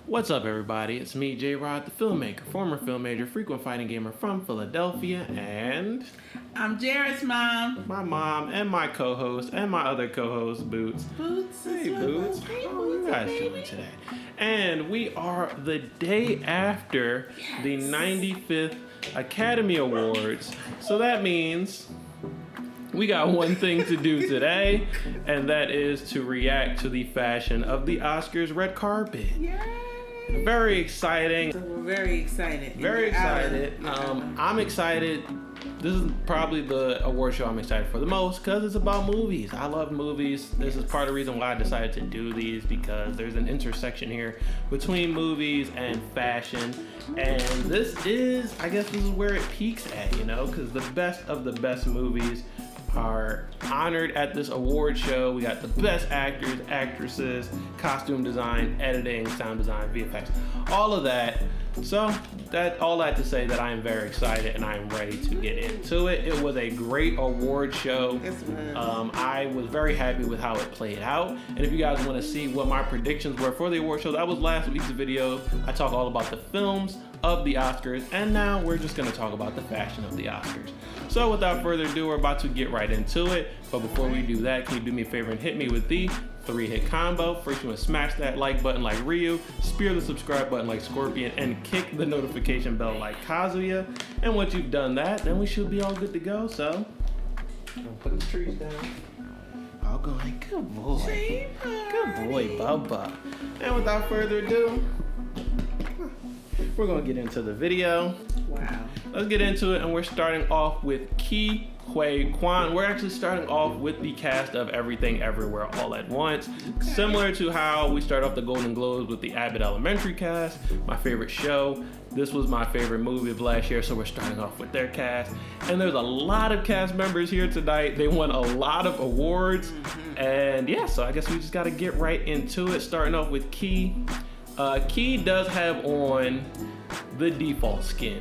What's up, everybody? It's me, Jrod, the filmmaker, former film major, frequent fighting gamer from Philadelphia, and I'm Jared's mom. My mom and my co-host and my other co-host, Boots. Boots. Hey, Boots. How are you guys doing today? And we are the day after the 95th Academy Awards, so that means we got one thing to do today, and that is to react to the fashion of the Oscars red carpet. Yay! Very exciting. So we're very excited. Very excited. I'm excited. This is probably the award show I'm excited for the most because it's about movies. I love movies. This is part of the reason why I decided to do these, because there's an intersection here between movies and fashion. And I guess this is where it peaks at, because the best of the best movies are honored at this award show. We got the best actors, actresses, costume design, editing, sound design, VFX, all of that. So all that to say that I am very excited and I am ready to get into it. It was a great award show. I was very happy with how it played out. And if you guys want to see what my predictions were for the award show, that was last week's video. I talked all about the films of the Oscars, and now we're just going to talk about the fashion of the Oscars. So without further ado, we're about to get right into it. But before we do that, can you do me a favor and hit me with the 3-hit combo? First, you want to smash that like button like Ryu, spear the subscribe button like Scorpion, and kick the notification bell like Kazuya. And once you've done that, then we should be all good to go. So, put the trees down. All going, good boy. Good boy, Bubba. And without further ado, we're going to get into the video. Wow. Let's get into it, and we're starting off with Ke Huy Quan. We're actually starting off with the cast of Everything Everywhere All at Once. Okay. Similar to how we start off the Golden Globes with the Abbott Elementary cast, my favorite show. This was my favorite movie of last year, so we're starting off with their cast. And there's a lot of cast members here tonight. They won a lot of awards. And yeah, so I guess we just got to get right into it, starting off with Ke. Ke does have on the default skin.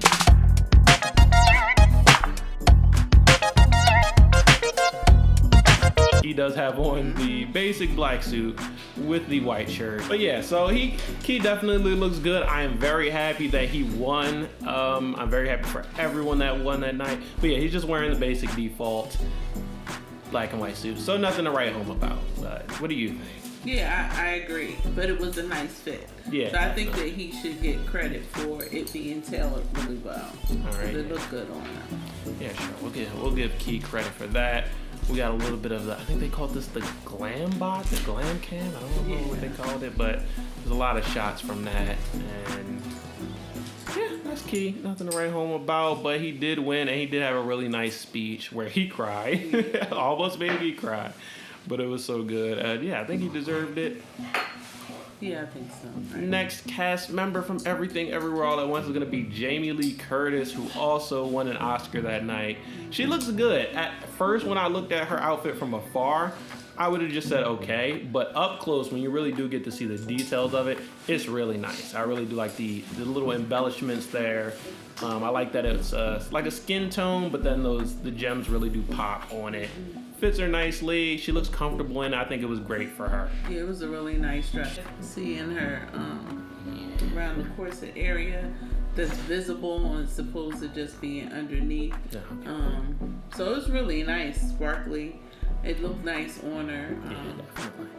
He does have on the basic black suit with the white shirt. But yeah, so Ke definitely looks good. I am very happy that he won. I'm very happy for everyone that won that night. But yeah, he's just wearing the basic default black and white suit. So nothing to write home about. But what do you think? Yeah, I agree. But it was a nice fit. Yeah. So I think that he should get credit for it being tailored really well. All right. It looked good on him. Yeah, sure. We'll give Ke credit for that. We got a little bit of I think they called this the glam bot, the glam cam. I don't know what they called it, but there's a lot of shots from that. And yeah, that's Ke. Nothing to write home about, but he did win, and he did have a really nice speech where he cried. Almost made me cry. But it was so good. Yeah, I think he deserved it. Yeah, I think so. Right. Next cast member from Everything Everywhere All at Once is going to be Jamie Lee Curtis, who also won an Oscar that night. She looks good. At first, when I looked at her outfit from afar, I would have just said okay. But up close, when you really do get to see the details of it, it's really nice. I really do like the little embellishments there. I like that it's like a skin tone, but then the gems really do pop on it. Fits her nicely. She looks comfortable in it. I think it was great for her. Yeah, it was a really nice dress. Seeing her around the corset area that's visible and it's supposed to just be underneath. Yeah, okay. So it was really nice, sparkly. It looked nice on her.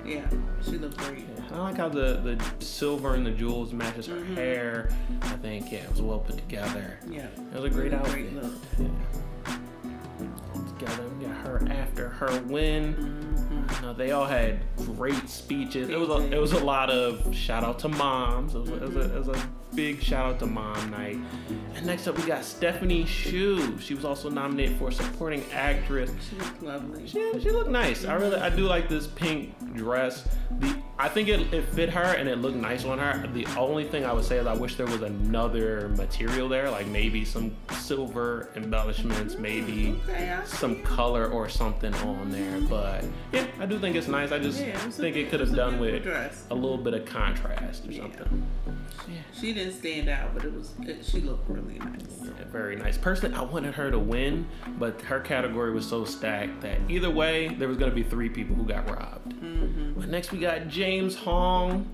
Yeah, she looked great. Yeah, I like how the silver and the jewels matches her hair. I think, it was well put together. Yeah. It was a great outfit. Great look. Yeah. Together, we got her after her win. They all had great speeches. It was a lot of shout out to moms. It was a big shout out to mom night. And next up we got Stephanie Hsu. She was also nominated for supporting actress. She looked lovely. She looked nice. I do like this pink dress. I think it fit her and it looked nice on her. The only thing I would say is I wish there was another material there, like maybe some silver embellishments, maybe some color or something on there. But yeah, I do think it's nice. I just think it could have done with a little bit of contrast or something. Yeah. She didn't stand out, but she looked really nice. Yeah, very nice. Personally, I wanted her to win, but her category was so stacked that either way, there was going to be 3 people who got robbed. But next we got James Hong.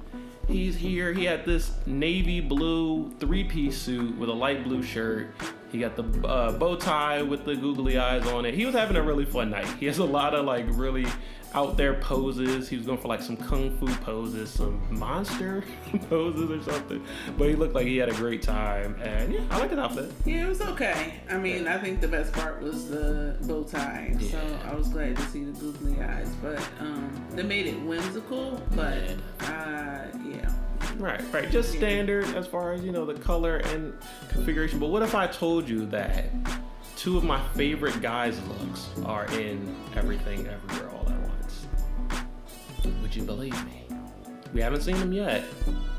he's here. He had this navy blue 3-piece suit with a light blue shirt. He got the bow tie with the googly eyes on it. He was having a really fun night. He has a lot of like really out there poses. He was going for like some kung fu poses, some monster poses or something. But he looked like he had a great time. And yeah, I like his outfit. Yeah, it was okay. I mean, I think the best part was the bow tie. Yeah. So I was glad to see the googly eyes. But they made it whimsical. But yeah. Right. Just standard as far as, the color and configuration. But what if I told you that two of my favorite guys' looks are in Everything Everywhere All at Once? Would you believe me? We haven't seen them yet.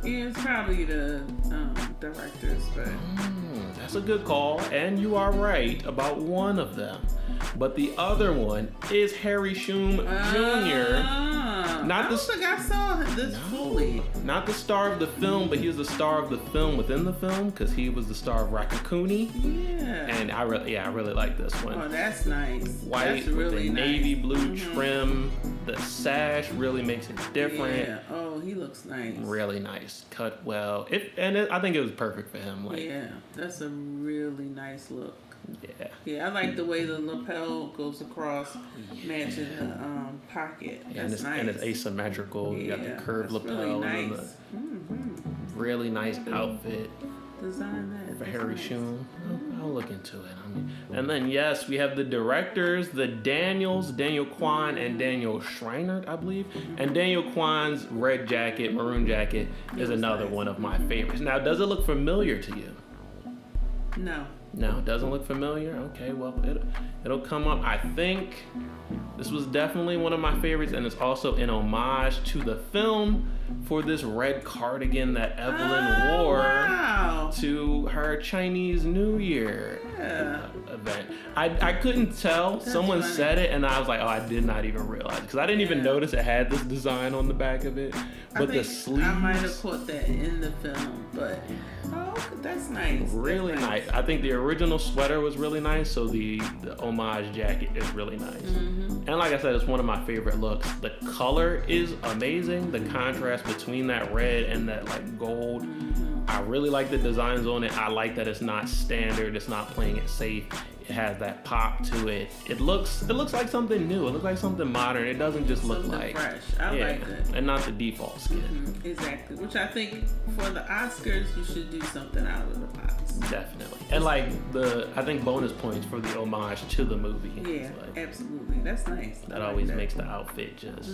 Yeah, it's probably the directors, but that's a good call, and you are right about one of them. But the other one is Harry Shum Jr. I don't think I saw this fully. Not the star of the film, but he was the star of the film within the film because he was the star of Rakakuni. Yeah. And I really like this one. Oh, that's nice. White that's really with the nice. navy blue trim. The sash really makes it different. Yeah. Oh, he looks nice. Really nice. Cut well. I think it was perfect for him. Yeah, that's a really nice look. Yeah. Yeah, I like the way the lapel goes across, matching the pocket. That's nice. And it's asymmetrical. You got the curved lapel. Really nice. Really nice outfit. Design that. For Harry Shum. I'll look into it. And then yes, we have the directors, the Daniel Kwan and Daniel Schreiner, I believe. And Daniel Kwan's maroon jacket is another one of my favorites. Now, does it look familiar to you? No. No, it doesn't look familiar? Okay, well, it'll come up. I think this was definitely one of my favorites, and it's also an homage to the film for this red cardigan that Evelyn wore to her Chinese New Year event. I couldn't tell. Someone said it, and I was like, oh, I did not even realize. Because I didn't even notice it had this design on the back of it. But the sleeves. I might have caught that in the film, but that's nice. Really nice. I think the original sweater was really nice, so the homage jacket is really nice. And like I said, it's one of my favorite looks. The color is amazing. The contrast between that red and that like gold. I really like the designs on it. I like that it's not standard. It's not playing it safe. It has that pop to it. It looks like something new. It looks like something modern. It doesn't just look like fresh. I like it. And not the default skin. Exactly. Which I think for the Oscars you should do something out of the box. Definitely. And like I think bonus points for the homage to the movie. Yeah, absolutely. That's nice. That always makes the outfit just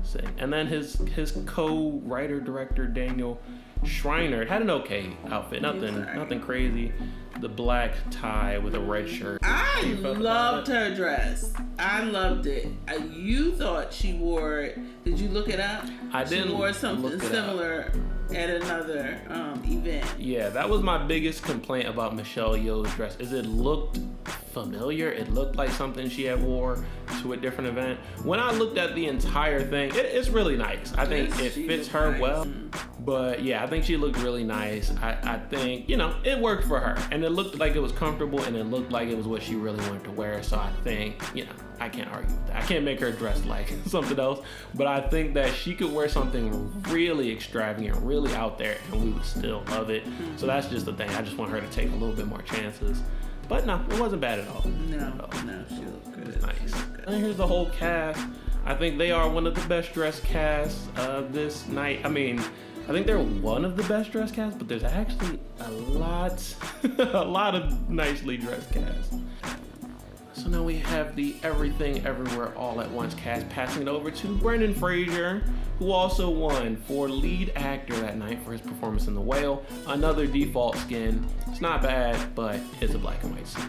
sing. And then his co-writer director Daniel Schreiner had an okay outfit. Nothing crazy. The black tie with a red shirt. I loved her dress. I loved it. You thought she wore it. Did you look it up? I didn't. She wore something similar at another event. Yeah, that was my biggest complaint about Michelle Yeoh's dress. Is it looked familiar. It looked like something she had wore to a different event. When I looked at the entire thing, it's really nice. I think it fits her well. But yeah, I think she looked really nice. I think, it worked for her. And it looked like it was comfortable, and it looked like it was what she really wanted to wear. So I think, I can't argue with that. I can't make her dress like something else. But I think that she could wear something really extravagant, really out there, and we would still love it. So that's just the thing. I just want her to take a little bit more chances. But no, it wasn't bad at all. No, she looked good. It was nice. And here's the whole cast. I think they are one of the best dressed casts of this night. I mean, I think they're one of the best dressed casts, but there's actually a lot of nicely dressed casts. So now we have the Everything Everywhere All at Once cast, passing it over to Brendan Fraser, who also won for lead actor that night for his performance in The Whale. Another default skin. It's not bad, but it's a black and white suit.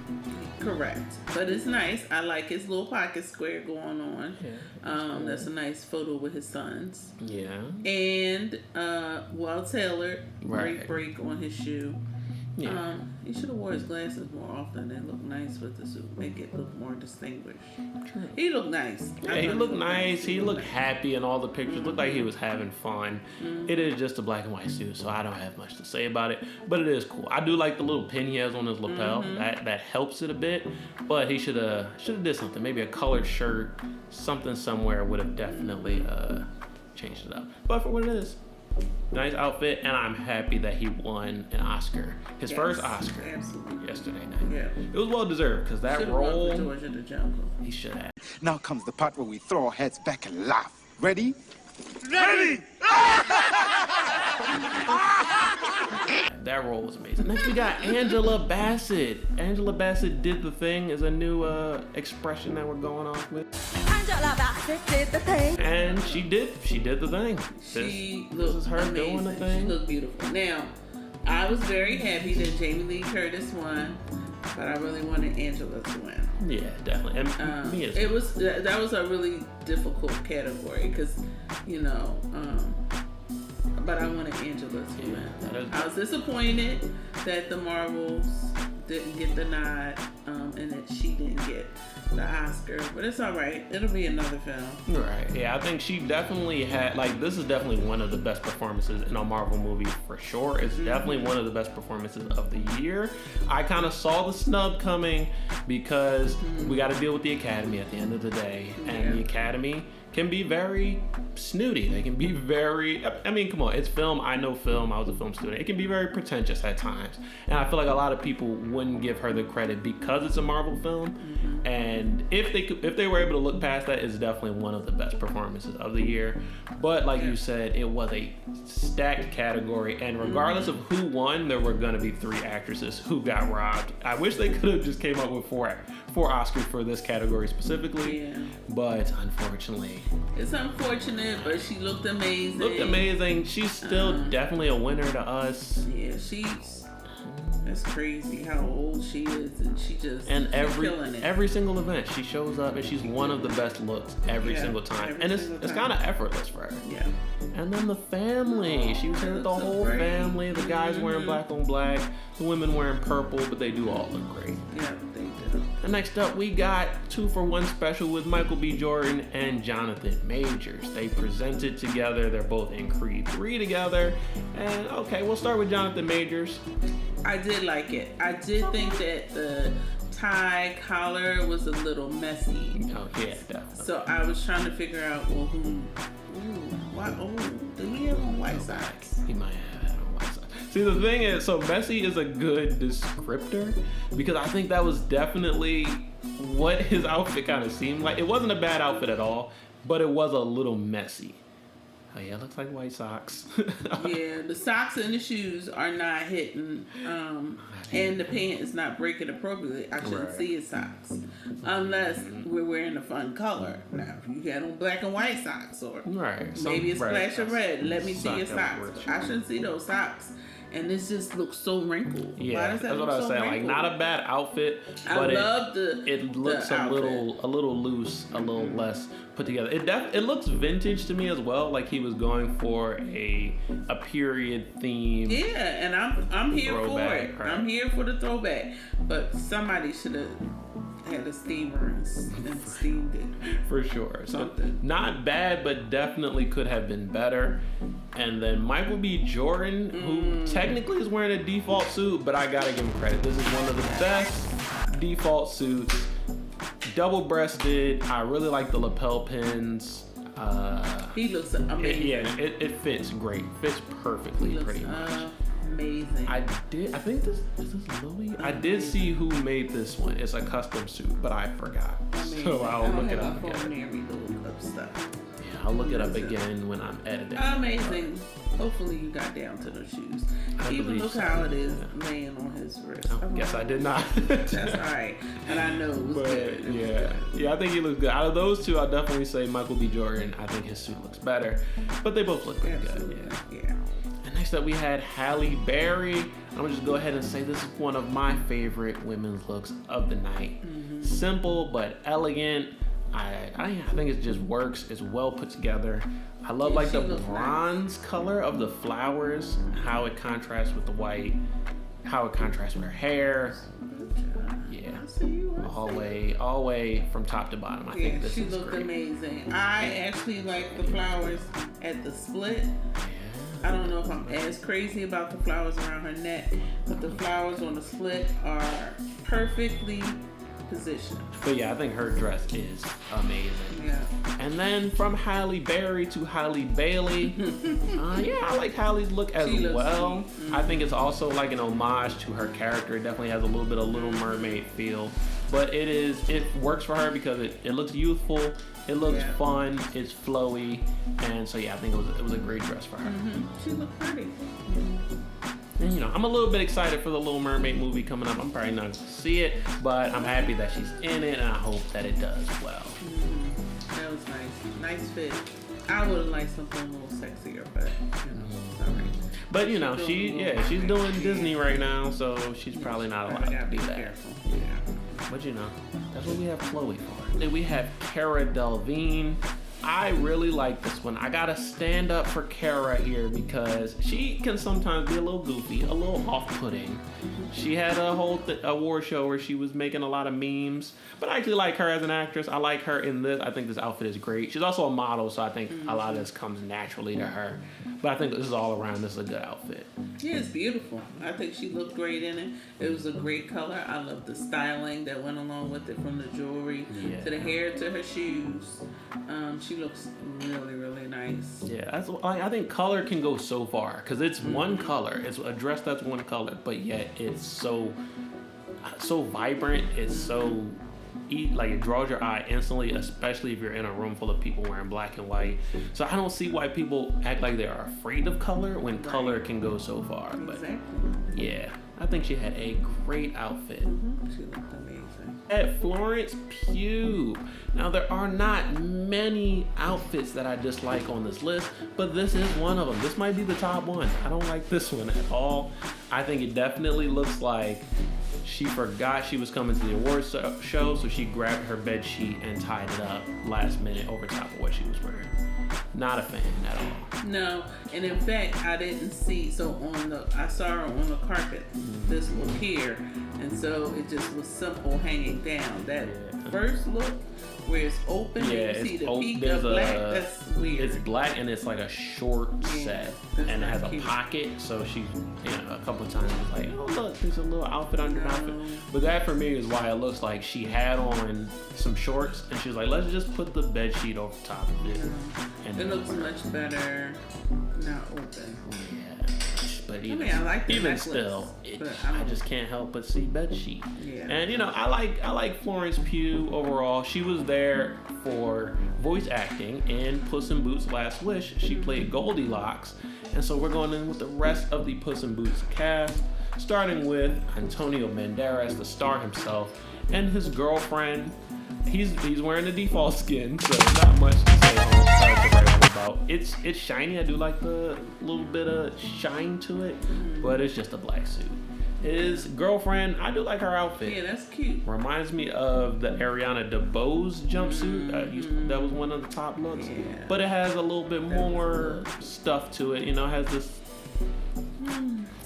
Correct. But it's nice. I like his little pocket square going on. Yeah, that's a nice photo with his sons. Yeah. And well tailored. Great break on his shoe. Yeah. He should have wore his glasses more often and look nice with the suit. Make it look more distinguished. True. He looked nice. Yeah, he looked nice. He looked happy in all the pictures. Looked like he was having fun. It is just a black and white suit, so I don't have much to say about it. But it is cool. I do like the little pin he has on his lapel. That helps it a bit. But he should have did something. Maybe a colored shirt, something somewhere would have definitely changed it up. But for what it is, Nice outfit, and I'm happy that he won an Oscar. His first Oscar. Absolutely. Yesterday night. Yeah. It was well deserved because that Should've role. won for George of the Jungle. He should have. Now comes the part where we throw our heads back and laugh. Ready? Ready! That role was amazing. Next we got Angela Bassett. Angela Bassett did the thing is a new expression that we're going off with. Angela Bassett did the thing. And she did the thing. She This looked is her amazing. doing the thing. She looked beautiful. Now, I was very happy that Jamie Lee Curtis won, but I really wanted Angela to win. Yeah, definitely. And me as well. It was that was a really difficult category because, but I wanted Angela to win. I was disappointed that the Marvels didn't get the nod and that she didn't get the Oscar, but it's all right. It'll be another film. Right. Yeah, I think she definitely had, this is definitely one of the best performances in a Marvel movie for sure. It's definitely one of the best performances of the year. I kind of saw the snub coming because we got to deal with the Academy at the end of the day. And the Academy can be very snooty. They can be very, come on, it's film. I know film. I was a film student. It can be very pretentious at times. And I feel like a lot of people wouldn't give her the credit because it's a Marvel film. And if they were able to look past that, it's definitely one of the best performances of the year. But like you said, it was a stacked category. And regardless of who won, there were going to be 3 actresses who got robbed. I wish they could have just came up with 4 Oscars for this category specifically. Yeah. But unfortunately, it's unfortunate, but she looked amazing. She's still definitely a winner to us. Yeah, that's crazy how old she is, and she's killing it. Every single event she shows up and she's one of the best looks every single time. And it's kind of effortless for her. Yeah. And then the family. She was here with the whole family. The guys wearing black on black, the women wearing purple, but they do all look great. Yeah, they do. And next up, we got 2-for-1 special with Michael B. Jordan and Jonathan Majors. They presented together. They're both in Creed 3 together. And okay, we'll start with Jonathan Majors. I did like it. I did think that the tie collar was a little messy. Oh yeah, definitely. So I was trying to figure out, well, did he have on white socks? He might have had on white socks. See, the thing is, so messy is a good descriptor because I think that was definitely what his outfit kind of seemed like. It wasn't a bad outfit at all, but it was a little messy. Oh yeah, it looks like white socks. Yeah, the socks and the shoes are not hitting, and the pant is not breaking appropriately. I shouldn't see his socks unless we're wearing a fun color. Now, if you got on black and white socks or maybe a splash of red, let me see your socks. I shouldn't see those socks. And this just looks so wrinkled. Yeah, that's what I was saying. Like, not a bad outfit, but it looks a little loose, a little less put together. It looks vintage to me as well. Like he was going for a period theme. Yeah, and I'm here for it. Right? I'm here for the throwback. But somebody should have had a steamer and steamed it. For sure. So not bad, but definitely could have been better. And then Michael B. Jordan, who technically is wearing a default suit, but I gotta give him credit. This is one of the best default suits. Double-breasted. I really like the lapel pins. He looks amazing. It fits great. Fits perfectly, pretty much. Amazing. I think is this Louis? I did see who made this one. It's a custom suit, but I forgot. Amazing. So I'll look it up again. Yeah, I'll look it up again when I'm editing. Amazing. Hopefully you got down to those shoes. Even look how it is laying on his wrist. I guess I did not. That's alright. And I know it was good. Yeah, I think he looks good. Out of those two, I'll definitely say Michael B. Jordan. I think his suit looks better. But they both look pretty good. Yeah. And next up we had Halle Berry. I'm gonna just go ahead and say this is one of my favorite women's looks of the night. Simple but elegant. I think it just works. It's well put together. I love like the bronze color of the flowers, how it contrasts with the white, how it contrasts with her hair. Yeah, all way from top to bottom. I think this is great. She looked amazing. I actually like the flowers at the split. I don't know if I'm as crazy about the flowers around her neck, but the flowers on the split are perfectly position. But yeah, I think her dress is amazing. Yeah. And then from Halle Berry to Halle Bailey, yeah, I like Halle's look as well. I think it's also like an homage to her character. It definitely has a little bit of Little Mermaid feel, but it works for her because it looks youthful, it looks fun, it's flowy, and so yeah, I think it was a great dress for her. She looked pretty. And you know, I'm a little bit excited for the Little Mermaid movie coming up. I'm probably not going to see it, but I'm happy that she's in it, and I hope that it does well. That was nice. Nice fit. I would have liked something a little sexier, but you know, it's all right. But you know, she's doing Disney right now, so she's probably not allowed to do that. Careful. Yeah. But you know, that's what we have Chloe for. Then we have Cara Delevingne. I really like this one. I gotta stand up for Cara here because she can sometimes be a little goofy, a little off-putting. She had a whole award show where she was making a lot of memes, but I actually like her as an actress. I like her in this. I think this outfit is great. She's also a model, so I think a lot of this comes naturally to her. But I think this is all around. This is a good outfit. Yeah, it's beautiful. I think she looked great in it. It was a great color. I love the styling that went along with it, from the jewelry to the hair to her shoes. She looks really, really nice. Yeah, that's I think color can go so far because it's one color. It's a dress that's one color, but yet it's so vibrant. It's so like it draws your eye instantly, especially if you're in a room full of people wearing black and white. So I don't see why people act like they are afraid of color when color can go so far. But yeah, I think she had a great outfit. She looked amazing. At Florence Pugh. Now there are not many outfits that I dislike on this list, but this is one of them. This might be the top one. I don't like this one at all. I think it definitely looks like she forgot she was coming to the awards show, so she grabbed her bed sheet and tied it up last minute over top of what she was wearing. Not a fan at all. No, and in fact, I didn't see. So I saw her on the carpet. This look here, and so it just was simple hanging down. That first look where it's open, and you see the peak of black. That's weird. It's black and it's like a short set, and it has a pocket. So she, a couple of times was like, "Oh look, there's a little outfit under my outfit." But that for me is why it looks like she had on some shorts, and she was like, "Let's just put the bed sheet over top of it." And it looks much better not open. Yeah, but even, I like the even necklace, still, I just can't help but see bed sheet. Yeah. And I like Florence Pugh overall. She was there for voice acting in Puss in Boots: Last Wish. She played Goldilocks, and so we're going in with the rest of the Puss in Boots cast, starting with Antonio Banderas, the star himself, and his girlfriend. He's wearing the default skin, so not much to say about. It's shiny. I do like the little bit of shine to it, but it's just a black suit. His girlfriend, I do like her outfit. Yeah, that's cute. Reminds me of the Ariana DeBose jumpsuit. That was one of the top looks. Yeah. But it has a little bit more stuff to it. It has this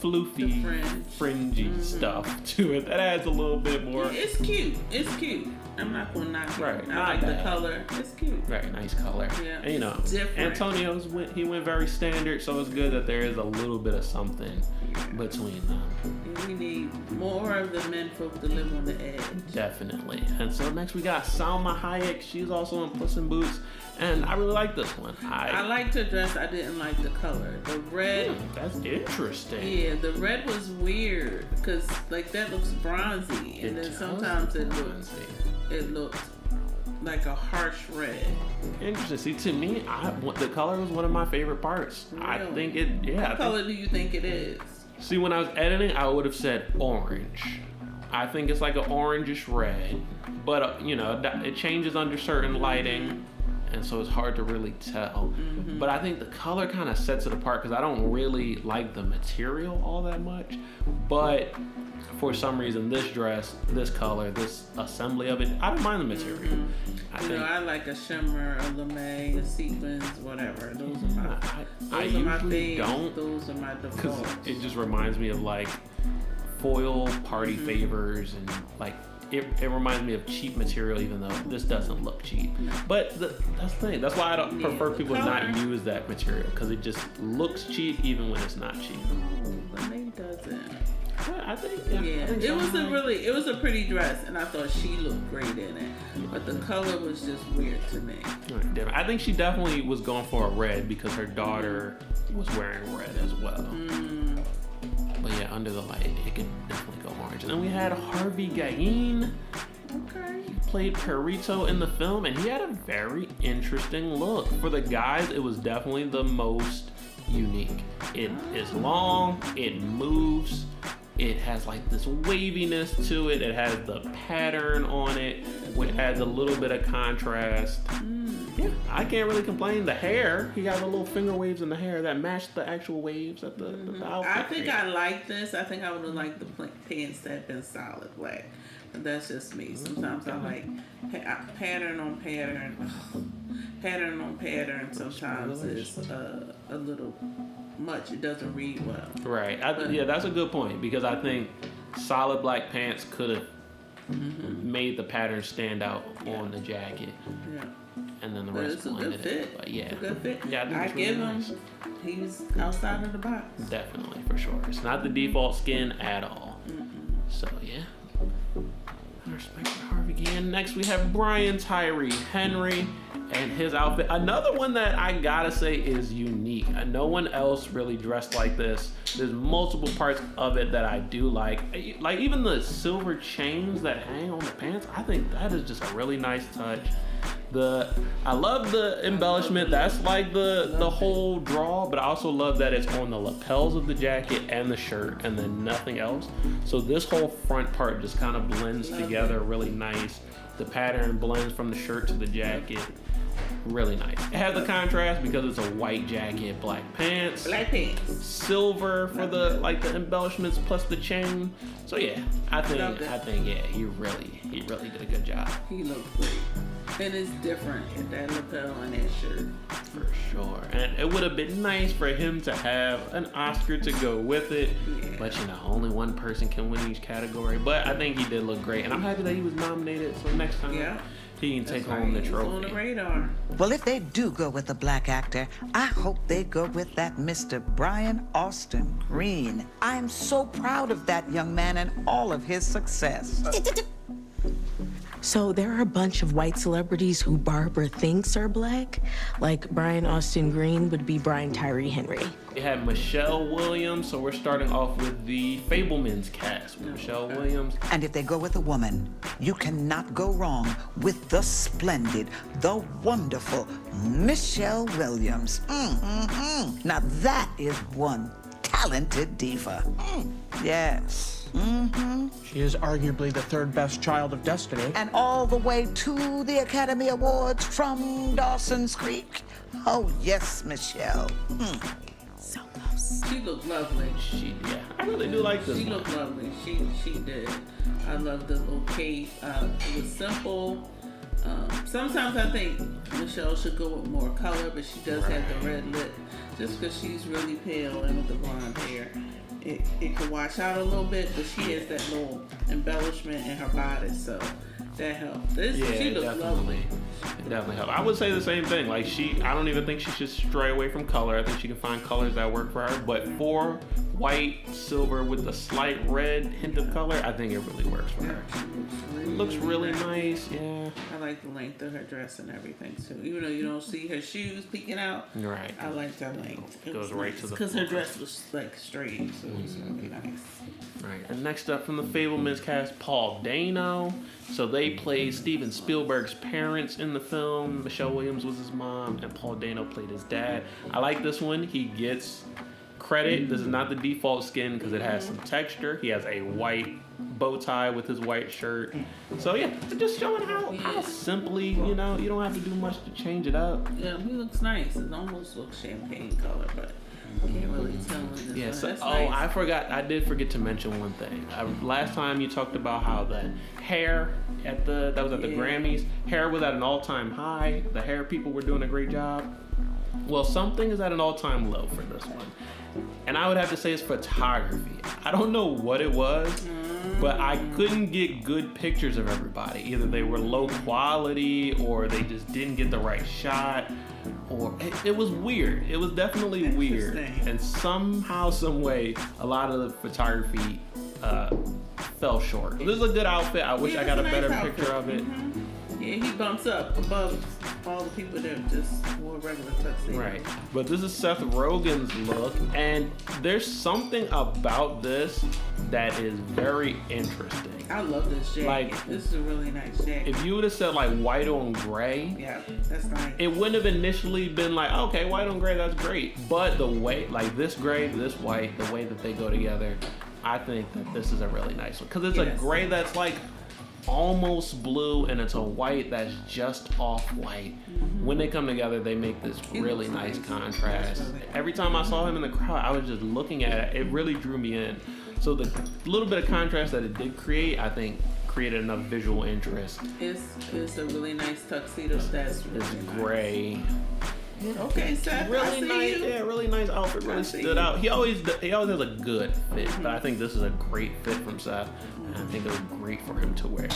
floofy, fringy stuff to it that adds a little bit more. Yeah, it's cute. It's cute. I'm not gonna knock it. Right, I like the color. It's cute. Very nice color. Yeah, and different. Antonio's went very standard, so it's good that there is a little bit of something between them. And we need more of the men folk to live on the edge. Definitely. And so next we got Salma Hayek. She's also in Puss in Boots, and I really like this one. I liked her dress. I didn't like the color. The red. That's interesting. Yeah, the red was weird because that looks bronzy, and then sometimes it looked like a harsh red. Interesting. See, to me, the color was one of my favorite parts. Really? I think it. Yeah. What color do you think it is? See, when I was editing, I would have said orange. I think it's like an orangish red, but it changes under certain lighting, and so it's hard to really tell. But I think the color kind of sets it apart because I don't really like the material all that much. But for some reason, this dress, this color, this assembly of it, I don't mind the material. I like a shimmer, a lame, a sequins, whatever. Those are my. I usually don't. Those are my defaults. Because it just reminds me of foil party favors and it reminds me of cheap material, even though this doesn't look cheap. But that's the thing. That's why I don't prefer people not use that material, because it just looks cheap even when it's not cheap. But maybe doesn't. I think it was a pretty dress, and I thought she looked great in it. But the color was just weird to me. I think she definitely was going for a red because her daughter was wearing red as well. But yeah, under the light, it could definitely go orange. And then we had Harvey Gain. Okay. He played Perito in the film, and he had a very interesting look. For the guys, it was definitely the most unique. It is long, it moves, it has like this waviness to it, it has the pattern on it, which adds a little bit of contrast. Yeah, I can't really complain. The hair, he got the little finger waves in the hair that matched the actual waves at the outfit. I think I like this. I think I would have liked the pants that had been solid black. But that's just me. Sometimes I like pattern on pattern. Pattern on pattern sometimes is a little much. It doesn't read well. Right. Yeah, that's a good point because I think solid black pants could have made the pattern stand out on the jacket. Yeah. And then the rest blended it. But yeah. It's a good fit. Yeah, I give him. He's outside of the box. Definitely, for sure. It's not the default skin at all. So yeah. Respect for Harvey Gann. Next we have Brian Tyree Henry and his outfit. Another one that I gotta say is unique. No one else really dressed like this. There's multiple parts of it that I do like. Like even the silver chains that hang on the pants. I think that is just a really nice touch. I love the embellishment. That's like the whole draw, but I also love that it's on the lapels of the jacket and the shirt and then nothing else. So this whole front part just kind of blends together really nice. The pattern blends from the shirt to the jacket. Really nice. It has the contrast because it's a white jacket, black pants. Black pants. Silver for the embellishments plus the chain. So yeah, I think yeah, he really did a good job. He looked great. And it's different in that lapel and that shirt. For sure. And it would have been nice for him to have an Oscar to go with it. Yeah. But only one person can win each category. But I think he did look great. And I'm happy that he was nominated. So next time he can take home the trophy. He's on the radar. Well, if they do go with a black actor, I hope they go with that Mr. Brian Austin Green. I'm so proud of that young man and all of his success. So there are a bunch of white celebrities who Barbara thinks are black. Like Brian Austin Green would be Brian Tyree Henry. We had Michelle Williams, so we're starting off with the Fabelmans cast with Michelle Williams. And if they go with a woman, you cannot go wrong with the splendid, the wonderful Michelle Williams. Now that is one talented diva. Yes. She is arguably the third best child of Destiny. And all the way to the Academy Awards from Dawson's Creek. Oh, yes, Michelle. So close. She looked lovely. I really do like this. She looked lovely. She did. I love the little cape. It was simple. Sometimes I think Michelle should go with more color, but she does have the red lip. Just because she's really pale and with the blonde hair. It could wash out a little bit, but she has that little embellishment in her bodice, so that helped. She looked lovely. It definitely helped. I would say the same thing. Like I don't even think she should stray away from color. I think she can find colors that work for her. But for white, silver with a slight red hint of color, I think it really works for her. Looks really nice. Yeah. I like the length of her dress and everything too. Even though you don't see her shoes peeking out. Right. I like that length. It goes right to the because her dress was like straight, so it was really nice. Right. And next up from the Fabelmans cast, Paul Dano. So they played Steven Spielberg's parents in the film. Michelle Williams was his mom, and Paul Dano played his dad. I like this one. He gets credit. This is not the default skin because it has some texture. He has a white bow tie with his white shirt. So yeah, just showing how simply, you don't have to do much to change it up. Yeah, he looks nice. It almost looks champagne color, but can't really tell in this one. Nice. I did forget to mention one thing. Last time you talked about how the hair that was at the Grammys, hair was at an all-time high. The hair people were doing a great job. Well, something is at an all-time low for this one. And I would have to say it's photography. I don't know what it was, but I couldn't get good pictures of everybody. Either they were low quality or they just didn't get the right shot, or it was weird. It was definitely weird. And somehow, some way, a lot of the photography fell short. This is a good outfit. I wish I got a it's better nice picture outfit. of it. Yeah, he bumps up above all the people that just wore regular tuxedos. Right. But this is Seth Rogen's look, and there's something about this that is very interesting. I love this jacket. Like, this is a really nice jacket. If you would have said like white on gray, Yeah, that's nice. it wouldn't have initially been like, okay, white on gray, that's great. But the way, like this gray, this white, the way that they go together, I think that this is a really nice one. Because it's a gray that's like almost blue, and it's a white that's just off white. When they come together, they make this really nice contrast. Every time I saw him in the crowd, I was just looking at it. It really drew me in. So the little bit of contrast that it did create, I think, created enough visual interest. It's a really nice tuxedo. That's really This nice. gray. Okay, Seth. I Really see nice, you. yeah, really nice outfit. Really see stood you. out. He always has a good fit, but I think this is a great fit from Seth, and I think it was great for him to wear.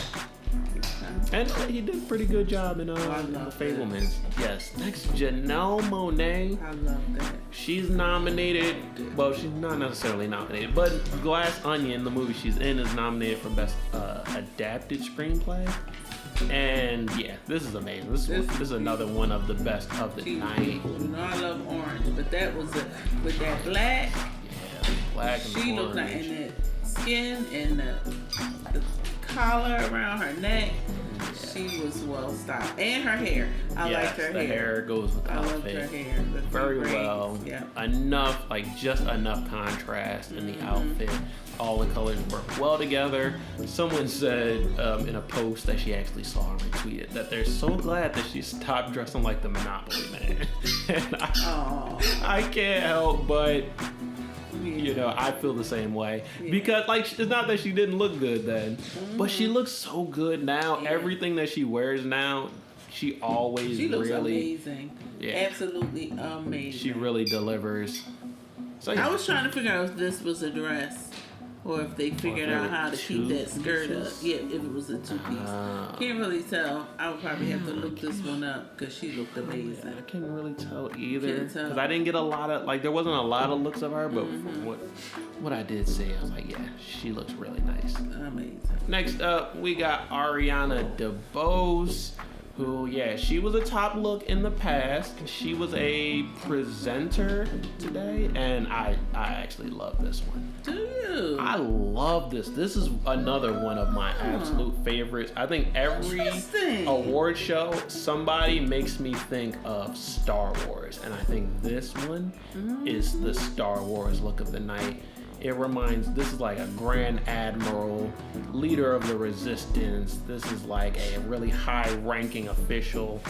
And he did a pretty good job in the Fablemans. Yes. Next, Janelle Monáe. I love that. She's nominated. Well, she's not necessarily nominated, but Glass Onion, the movie she's in, is nominated for Best Adapted Screenplay. And yeah, this is amazing. This is another one of the best of the night. You know I love orange, but that was with that black. Yeah, black and She orange. looked like in the skin and the collar around her neck. She was well styled, and her hair. I liked her the hair goes with the I loved outfit her hair. The very braids. well. Yeah. Enough, like just enough contrast in the outfit. All the colors work well together. Someone said in a post that she actually saw and retweeted that they're so glad that she stopped dressing like the Monopoly Man. And I can't help but, you know, I feel the same way. Because, like, it's not that she didn't look good then, but she looks so good now. Everything that she wears now, she always She looks really, amazing. Yeah. Absolutely amazing. she really delivers. So I was trying to figure out if this was a dress or if they figured out how to keep that skirt up. Yeah, if it was a two-piece. Can't really tell. I would probably have to look this one up because she looked amazing. I can't really tell either. Can't tell. Because I didn't get a lot of, like, there wasn't a lot of looks of her, but from what I did see, I was like, yeah, she looks really nice. Amazing. Next up, we got Ariana DeBose, who, yeah, she was a top look in the past. She was a presenter today, and I actually love this one. Do you? I love this. This is another one of my absolute favorites. I think every Interesting. award show, somebody makes me think of Star Wars, and I think this one is the Star Wars look of the night. It reminds, this is like a Grand Admiral, leader of the Resistance. This is like a really high-ranking official.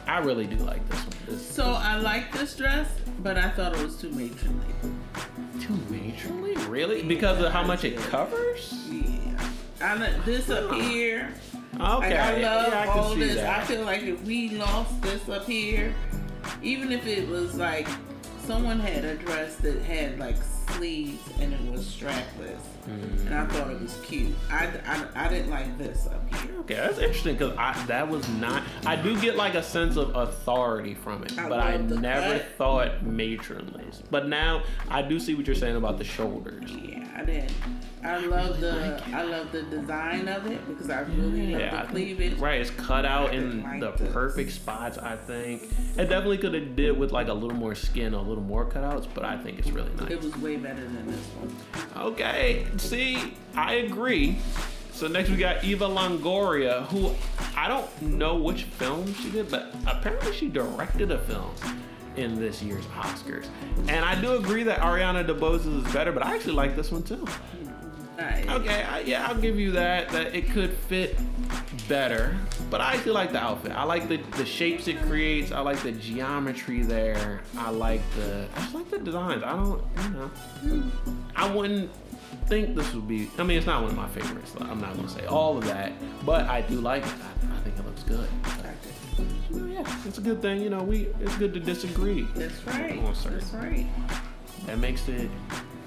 I really do like this one. So I like this dress, but I thought it was too matronly. Too matronly? Really? Because of how much it covers? Yeah. This up here. Okay. Like I love yeah, I can all see this. that. I feel like if we lost this up here, even if it was like someone had a dress that had like sleeves and it was strapless, and I thought it was cute. I didn't like this up here. Okay, that's interesting because that was not. I do get like a sense of authority from it, but I love the never cut. thought matronly. But now I do see what you're saying about the shoulders. Yeah, I did. I love the design of it because I really love the cleavage. Right, it's cut out in like the this. perfect spots. I think it definitely could have did with like a little more skin, a little more cutouts, but I think it's really nice. It was way better than this one. Okay, see, I agree. So next we got Eva Longoria, who I don't know which film she did, but apparently she directed a film in this year's Oscars. And I do agree that Ariana DeBose is better, but I actually like this one too. Nice. Okay, I'll give you that it could fit better, but I actually like the outfit. I like the shapes it creates. I like the geometry there. I just like the designs. I don't, I wouldn't think this would be, I mean, it's not one of my favorites. I'm not gonna say all of that, but I do like it. I think it looks good. Yeah, it's a good thing, it's good to disagree. That's right. On certain. That's right. That makes it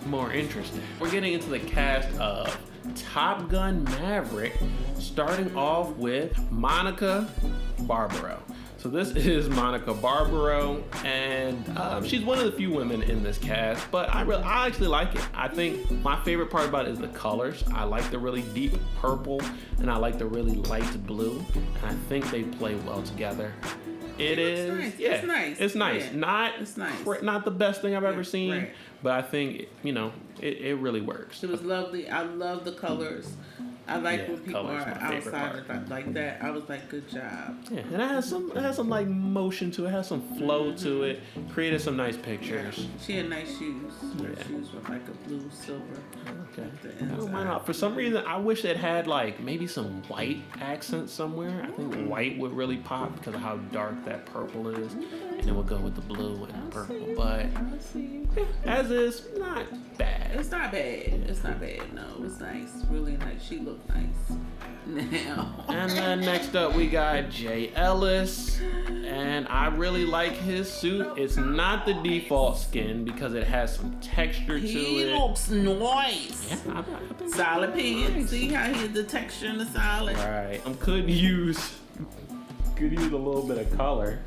more interesting. We're getting into the cast of Top Gun Maverick, starting off with Monica Barbaro. So So this is Monica Barbaro, and she's one of the few women in this cast, but I actually like it. I think my favorite part about it is the colors. I like the really deep purple, and I like the really light blue, and I think they play well together. It is, nice. yeah, It's nice. It's nice. Yeah. It's nice. Not the best thing I've ever seen, right. but I think it really works. It was lovely. I love the colors. I like Yeah, when people color's are my favorite outside part. like that. I was like, good job. Yeah, and it has some like motion to it, has some flow to it, created some nice pictures. She had nice shoes. Her Yeah. shoes were like a blue silver. Okay. The I don't inside. mind out. For some reason, I wish it had like maybe some white accents somewhere. I think white would really pop because of how dark that purple is, and it would go with the blue and purple. But I see. as is, not bad. It's not bad. It's not bad. No, it was nice. Really nice. She looked nice. Now. And then next up we got Jay Ellis, and I really like his suit. It's not the default skin because it has some texture to He it. looks nice. Yeah, I think Solid it's pants. nice. See how he had the texture in the solid. Right. Could use a little bit of color.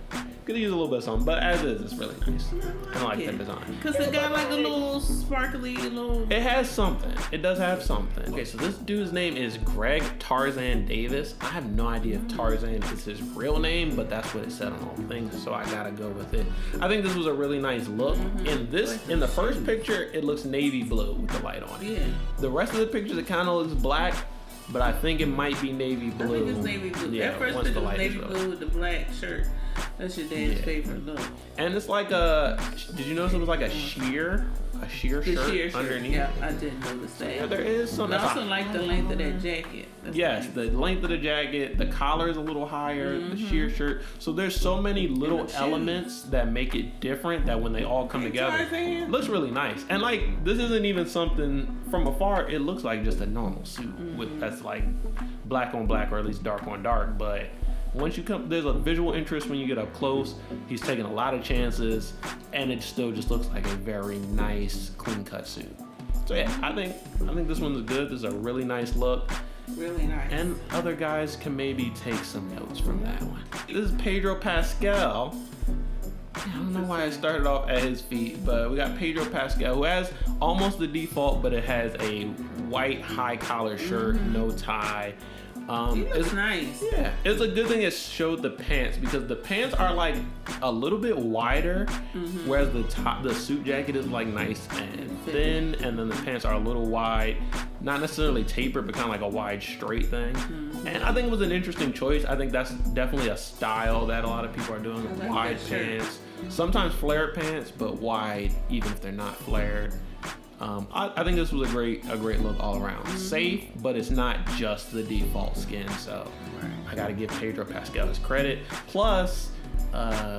Could use a little bit of something, but as is, it's really nice. I like the design. Because it got like a little sparkly little. It has something. It does have something. Okay, so this dude's name is Greg Tarzan Davis. I have no idea if Tarzan is his real name, but that's what it said on all things, so I gotta go with it. I think this was a really nice look. In the first picture, it looks navy blue with the light on it. Yeah. The rest of the pictures, it kind of looks black, but I think it might be navy blue. I think it's navy blue. Yeah, That first once the picture was light is navy really- blue with the black shirt. That's your dad's favorite look. And it's like did you notice it was like a sheer The shirt sheer shirt. underneath? Yeah, I did notice that. Yeah, there is some. I also like the length of that jacket. That's Yes, nice. the length of the jacket, the collar is a little higher, the sheer shirt. So there's so many little shoes. elements that make it different that when they all come together, Tarzan. looks really nice. And like this isn't even something from afar. It looks like just a normal suit with that's like black on black or at least dark on dark. But once you come, there's a visual interest when you get up close. He's taking a lot of chances, and it still just looks like a very nice, clean cut suit. So yeah, I think this one's good. This is a really nice look. Really nice. And other guys can maybe take some notes from that one. This is Pedro Pascal. I don't know why I started off at his feet, but we got Pedro Pascal, who has almost the default, but it has a white high collar shirt, no tie. He looks It's nice. Yeah, it's a good thing it showed the pants because the pants are like a little bit wider, whereas the suit jacket is like nice and thin, and then the pants are a little wide, not necessarily tapered, but kind of like a wide straight thing. And I think it was an interesting choice. I think that's definitely a style that a lot of people are doing, I like wide that shirt. pants, sometimes flared pants, but wide even if they're not flared. I think this was a great look all around. Safe, but it's not just the default skin. So I got to give Pedro Pascal his credit. Plus,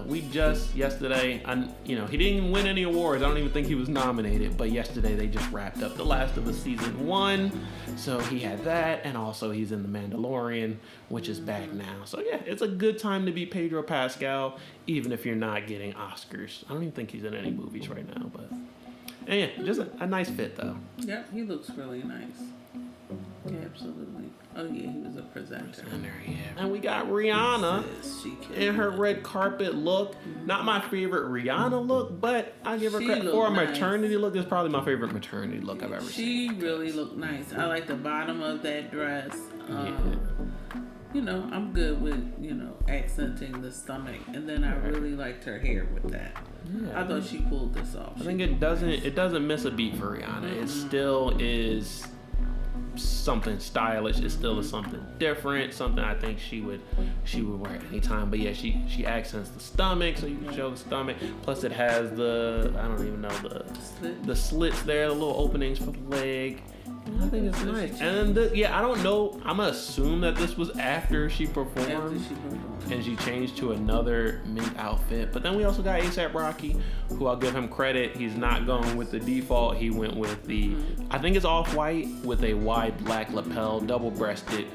we just yesterday, he didn't even win any awards. I don't even think he was nominated. But yesterday they just wrapped up The Last of Us season 1, so he had that, and also he's in The Mandalorian, which is back now. So yeah, it's a good time to be Pedro Pascal, even if you're not getting Oscars. I don't even think he's in any movies right now, but. And yeah, just a nice fit though. Yep, he looks really nice. Yeah, absolutely. Oh yeah, he was a presenter. And we got Rihanna She killed in her it. red carpet look. Not my favorite Rihanna look, but I give her She credit looked for a nice. maternity look. It's probably my favorite maternity look I've ever seen. She really looked nice. I like the bottom of that dress. I'm good with, accenting the stomach. And then I really liked her hair with that. I thought she pulled this off. I think it doesn't miss a beat for Rihanna. It still is something stylish. It still is something different. Something I think she would wear at any time. But yeah, she accents the stomach, so you can show the stomach. Plus it has the slits there, the little openings for the leg. And I think it's nice. And then I don't know. I'm gonna assume that this was after she performed. And she changed to another mint outfit. But then we also got A$AP Rocky, who I'll give him credit. He's not going with the default. He went with I think it's off-white with a wide black lapel, double-breasted.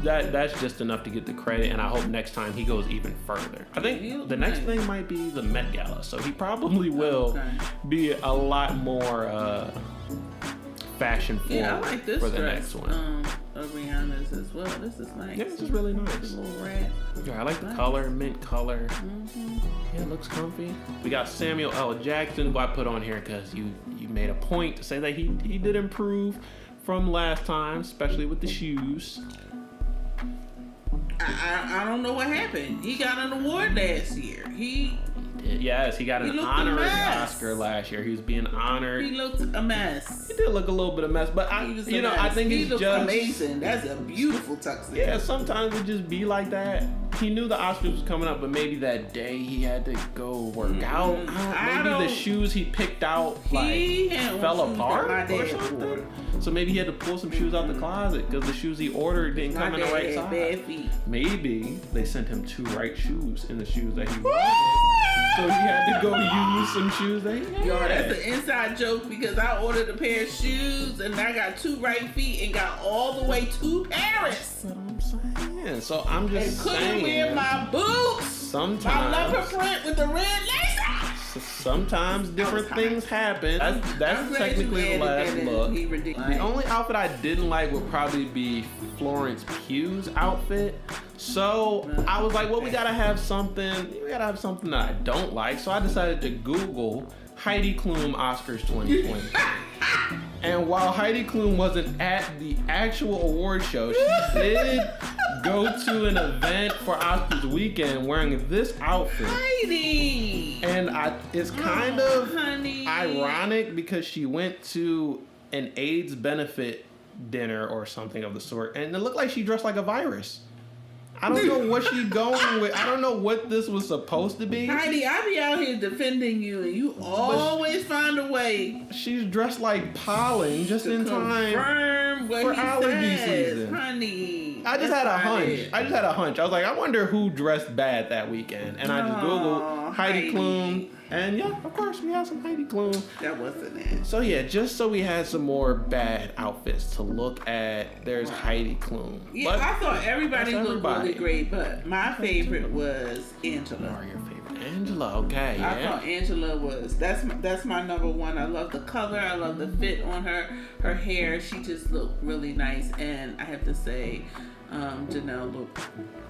That's just enough to get the credit, and I hope next time he goes even further. I think the next thing might be the Met Gala, so he probably will be a lot more fashion forward Yeah, I like this for the dress. next one. Of Rihanna's as well. This is nice. Yeah, this is really nice. It's a little red. Yeah, I like the color, mint color. Yeah, it looks comfy. We got Samuel L. Jackson, who I put on here because you made a point to say that he did improve from last time, especially with the shoes. I don't know what happened. He got an award last year. He Yes, he got an looked a honorary mess. Oscar last year. He was being honored. He looked a mess. He did look a little bit of a mess, but He was a I mess. think he it's looked just amazing. That's a beautiful tuxedo. Yeah, sometimes it just be like that. He knew the Oscars was coming up, but maybe that day he had to go work out. Maybe the shoes he picked out fell apart or something. So maybe he had to pull some shoes out the closet because the shoes he ordered didn't come in the right size. Bad feet. Maybe they sent him 2 right shoes in the shoes that he wanted. So he had to go use some shoes that he had. Yo, that's an inside joke because I ordered a pair of shoes and I got 2 right feet and got all the way to Paris. That's what I'm saying. So I'm just And couldn't saying. wear my boots. Sometimes. My leopard print with the red laces. Sometimes different things happen. That's technically the last look. The only outfit I didn't like would probably be Florence Pugh's outfit. So I was like, well, we gotta have something. We gotta have something that I don't like. So I decided to Google Heidi Klum Oscars 2020. And while Heidi Klum wasn't at the actual award show, she did go to an event for Oscars weekend wearing this outfit. Heidi! And it's kind of honey. ironic because she went to an AIDS benefit dinner or something of the sort, and it looked like she dressed like a virus. I don't know what she's going with. I don't know what this was supposed to be. Heidi, I be out here defending you, and you always find a way. She's dressed like pollen just in time Confirm what for he allergy says, season. honey. I just had a hunch. I was like, I wonder who dressed bad that weekend. And I just Googled Heidi Klum. And yeah, of course, we have some Heidi Klum. That wasn't it. So yeah, just so we had some more bad outfits to look at, there's Heidi Klum. Yeah, But I thought everybody that's looked really great, but my favorite was Angela. Or your favorite Angela, okay, I yeah. thought Angela was that's my number one. I love the color. I love the fit on her hair. She just looked really nice, and I have to say, Janelle looked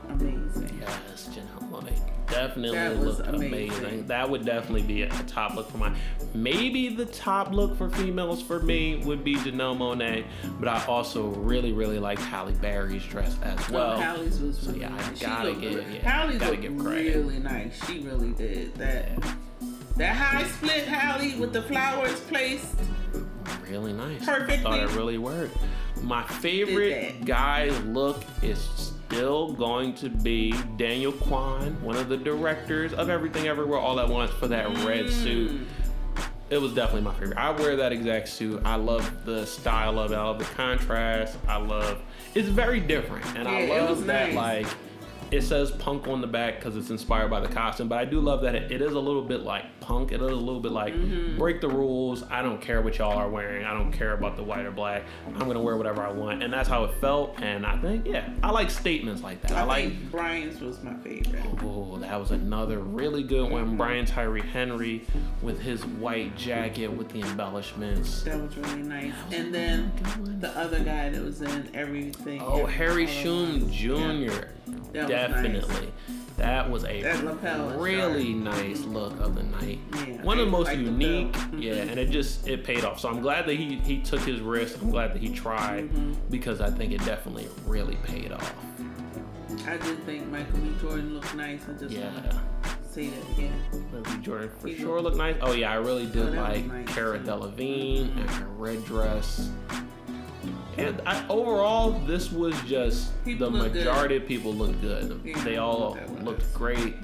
amazing. Yes, Janelle Monáe definitely That was looked amazing. That would definitely be a top look for mine. Maybe the top look for females for me would be Janelle Monáe, but I also really, really liked Halle Berry's dress as well. Hallie's was So really yeah, nice. I gotta give Hallie gotta looked give credit. really nice. She really did that. That high split Hallie with the flowers placed. Really nice. Perfectly. I thought it really worked. My favorite guy look is still going to be Daniel Kwan, one of the directors of Everything Everywhere All at Once, for that red suit. It was definitely my favorite. I wear that exact suit. I love the style of it. I love the contrast. It's very different. And I love that, like, it says punk on the back because it's inspired by the costume, but I do love that it is a little bit like punk. It is a little bit like break the rules. I don't care what y'all are wearing. I don't care about the white or black. I'm gonna wear whatever I want, and that's how it felt. And I think, I like statements like that. I think Brian's was my favorite. Oh, that was another really good one. Brian Tyree Henry with his white jacket with the embellishments. That was really nice. And then the other guy that was in Everything. Oh, Harry Shum Jr. That Definitely. was nice. That was a That lapel is really nice look of the night. Yeah, One of the most like the unique, belt. and it paid off. So I'm glad that he took his risk. I'm glad that he tried because I think it definitely really paid off. I did think Michael B. Jordan looked nice. I just want to say that again. Michael B. Jordan for sure looked nice. Oh yeah, I really did like nice, Cara Delevingne and her red dress. And overall, this was just the majority of people looked good. Yeah, they all looked great.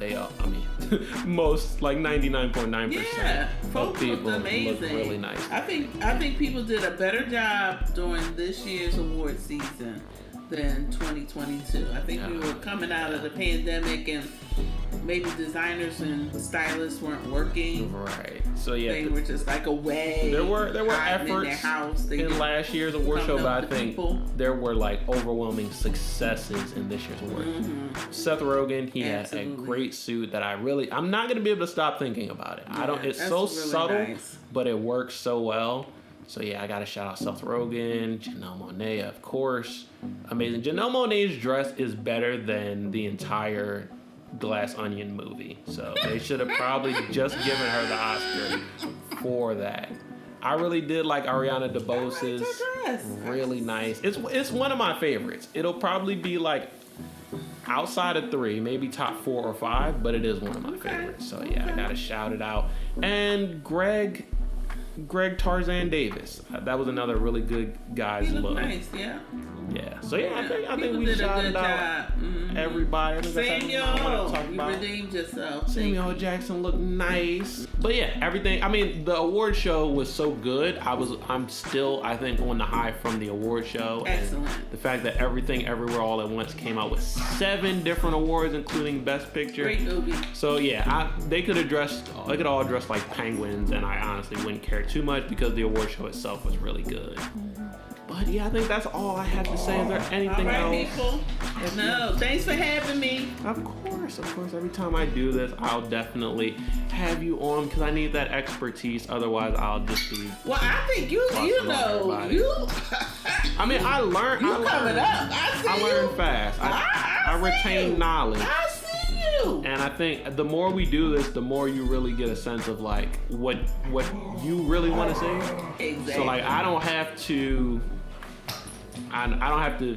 Most, like 99.9% of people looked really nice. I think people did a better job during this year's award season than 2022. I think we were coming out of the pandemic and maybe designers and stylists weren't working. Right. So yeah, they were just like away. There were hiding in efforts their house. in last year's award show, but I think there were like overwhelming successes in this year's award. Seth Rogen, he had a great suit that I'm not gonna be able to stop thinking about it. It's so really subtle, nice. but it works so well. So yeah, I gotta shout out Seth Rogen, Janelle Monáe, of course. Amazing. Janelle Monáe's dress is better than the entire Glass Onion movie. So they should have probably just given her the Oscar for that. I really did like Ariana DeBose's. Really nice. It's one of my favorites. It'll probably be like outside of 3, maybe top 4 or 5, but it is one of my favorites. So yeah, I gotta shout it out. And Greg Tarzan Davis. That was another really good guy's He looked look. nice, yeah. Yeah. So yeah, I think People we did a shouted good out job. Mhm. everybody. I think that's everything I wanna talk Samuel, you about. redeemed yourself. Samuel L. Jackson looked nice. But yeah, everything. I mean, the award show was so good. I'm still, I think, on the high from the award show. Excellent. And the fact that Everything Everywhere All at Once came out with 7 different awards, including Best Picture. Great movie. So yeah, they could all dress like penguins, and I honestly wouldn't care too much because the award show itself was really good. But yeah, I think that's all I have to say. Is there anything All right, else? people. No, thanks for having me. Of course. Every time I do this, I'll definitely have you on because I need that expertise. Otherwise, I'll just be. Well, I think you know, I mean, I learned. You coming up. I learn fast. I retain knowledge. I see you. And I think the more we do this, the more you really get a sense of like what you really want to see. Exactly. So like, I don't have to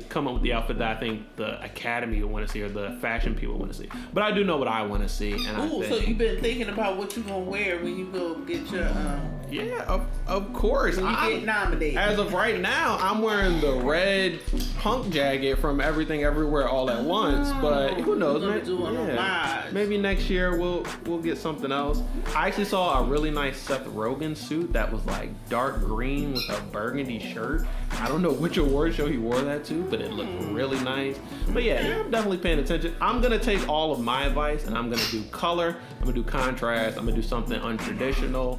come up with the outfit that I think the Academy will want to see or the fashion people want to see. But I do know what I want to see. And I think, so you've been thinking about what you're going to wear when you go get your... yeah, of course. When you get nominated. As of right now, I'm wearing the red punk jacket from Everything Everywhere All at Once. But who knows? Maybe next year we'll get something else. I actually saw a really nice Seth Rogen suit that was like dark green with a burgundy shirt. I don't know which award show he wore that to, but it looked really nice. But yeah, I'm definitely paying attention. I'm gonna take all of my advice and I'm gonna do color, I'm gonna do contrast, I'm gonna do something untraditional,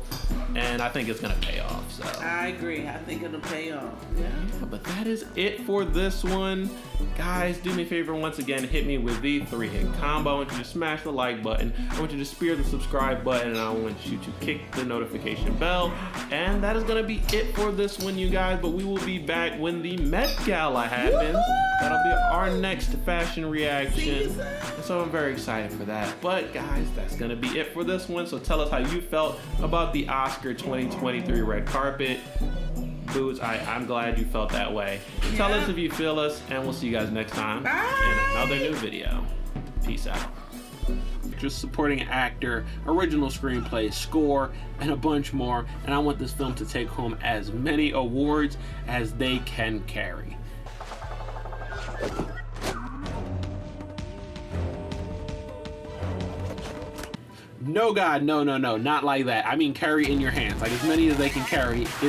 and I think it's gonna pay off. So I agree. I think it'll pay off. Yeah. But that is it for this one. Guys, do me a favor once again, hit me with the 3-hit combo. I want you to smash the like button. I want you to spear the subscribe button, and I want you to kick the notification bell. And that is gonna be it for this one, you guys. But we will be back when the Met Gala happens. That'll be our next fashion reaction. And so I'm very excited for that. But guys, that's gonna be it for this one. So tell us how you felt about the Oscar 2023 red carpet. Boots, I'm glad you felt that way. Tell us if you feel us, and we'll see you guys next time in another new video. Peace out. Just supporting actor, original screenplay, score, and a bunch more. And I want this film to take home as many awards as they can carry. No, God, no, not like that. I mean carry in your hands, like as many as they can carry